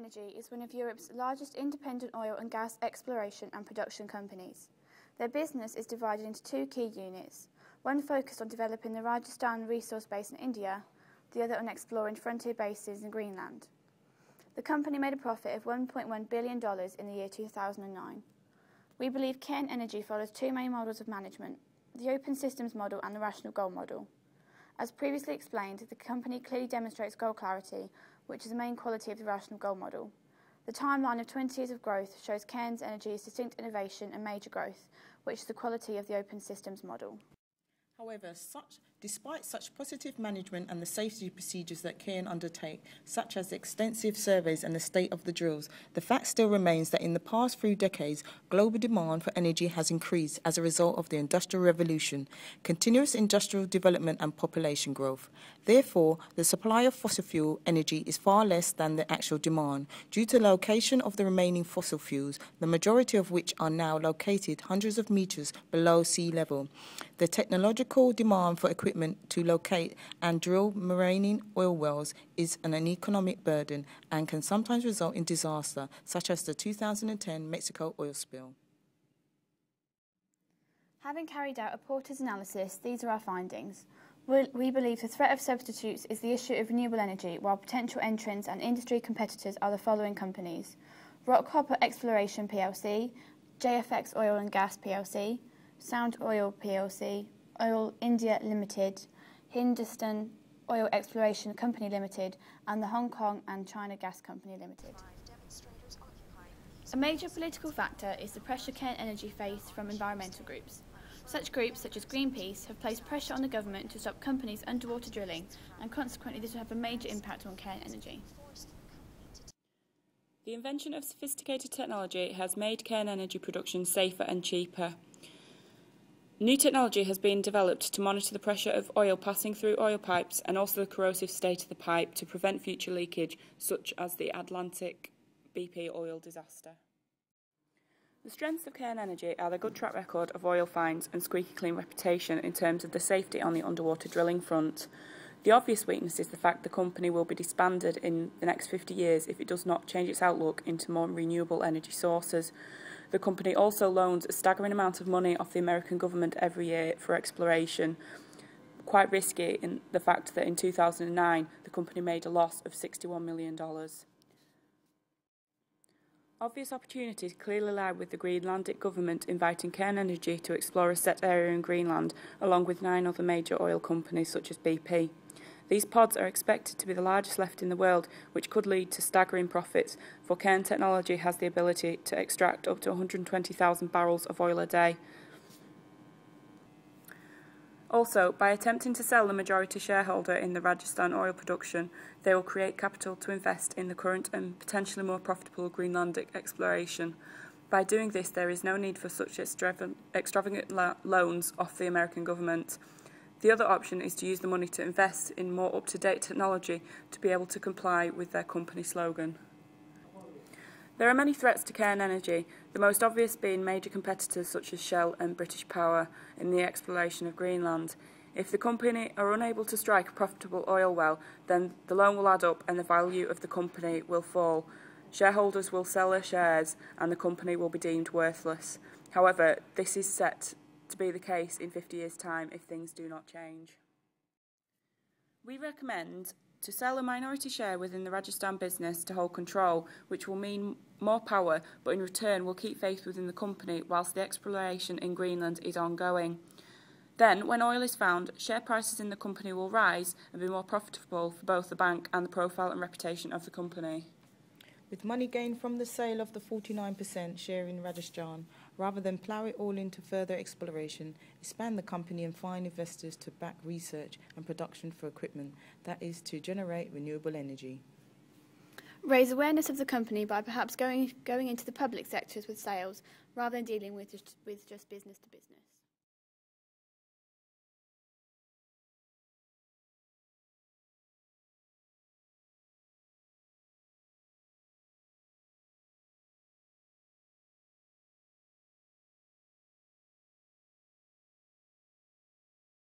Energy is one of Europe's largest independent oil and gas exploration and production companies. Their business is divided into two key units, one focused on developing the Rajasthan resource base in India, the other on exploring frontier bases in Greenland. The company made a profit of $1.1 billion in the year 2009. We believe Cairn Energy follows two main models of management, the open systems model and the rational goal model. As previously explained, the company clearly demonstrates goal clarity, which is the main quality of the rational goal model. The timeline of 20 years of growth shows Cairn Energy's distinct innovation and major growth, which is the quality of the open systems model. However, despite such positive management and the safety procedures that Cairn undertake, such as the extensive surveys and the state of the drills, the fact still remains that in the past few decades, global demand for energy has increased as a result of the Industrial Revolution, continuous industrial development and population growth. Therefore, the supply of fossil fuel energy is far less than the actual demand, due to the location of the remaining fossil fuels, the majority of which are now located hundreds of meters below sea level. The technological demand for equipment to locate and drill marine oil wells is an economic burden and can sometimes result in disaster, such as the 2010 Mexico oil spill. Having carried out a Porter's analysis, these are our findings. We believe the threat of substitutes is the issue of renewable energy, while potential entrants and industry competitors are the following companies: Rockhopper Exploration plc, JFX Oil and Gas plc, Sound Oil plc, Oil India Limited, Hindustan Oil Exploration Company Limited, and the Hong Kong and China Gas Company Limited. A major political factor is the pressure Cairn Energy face from environmental groups. Such groups, such as Greenpeace, have placed pressure on the government to stop companies' underwater drilling, and consequently this will have a major impact on Cairn Energy. The invention of sophisticated technology has made Cairn Energy production safer and cheaper. New technology has been developed to monitor the pressure of oil passing through oil pipes and also the corrosive state of the pipe to prevent future leakage, such as the Atlantic BP oil disaster. The strengths of Cairn Energy are their good track record of oil finds and squeaky clean reputation in terms of the safety on the underwater drilling front. The obvious weakness is the fact the company will be disbanded in the next 50 years if it does not change its outlook into more renewable energy sources. The company also loans a staggering amount of money off the American government every year for exploration, quite risky in the fact that in 2009 the company made a loss of $61 million. Obvious opportunities clearly lie with the Greenlandic government inviting Cairn Energy to explore a set area in Greenland, along with 9 other major oil companies such as BP. These pods are expected to be the largest left in the world, which could lead to staggering profits, for Cairn Technology has the ability to extract up to 120,000 barrels of oil a day. Also, by attempting to sell the majority shareholder in the Rajasthan oil production, they will create capital to invest in the current and potentially more profitable Greenlandic exploration. By doing this, there is no need for such extravagant loans off the American government. The other option is to use the money to invest in more up-to-date technology to be able to comply with their company slogan. There are many threats to Cairn Energy, the most obvious being major competitors such as Shell and British Power in the exploration of Greenland. If the company are unable to strike a profitable oil well, then the loan will add up and the value of the company will fall. Shareholders will sell their shares and the company will be deemed worthless. However, this is set to be the case in 50 years' time if things do not change. We recommend to sell a minority share within the Rajasthan business to hold control, which will mean more power, but in return will keep faith within the company whilst the exploration in Greenland is ongoing. Then, when oil is found, share prices in the company will rise and be more profitable for both the bank and the profile and reputation of the company. With money gained from the sale of the 49% share in Rajasthan, rather than plough it all into further exploration, expand the company and find investors to back research and production for equipment, that is, to generate renewable energy. Raise awareness of the company by perhaps going into the public sectors with sales, rather than dealing with just business to business.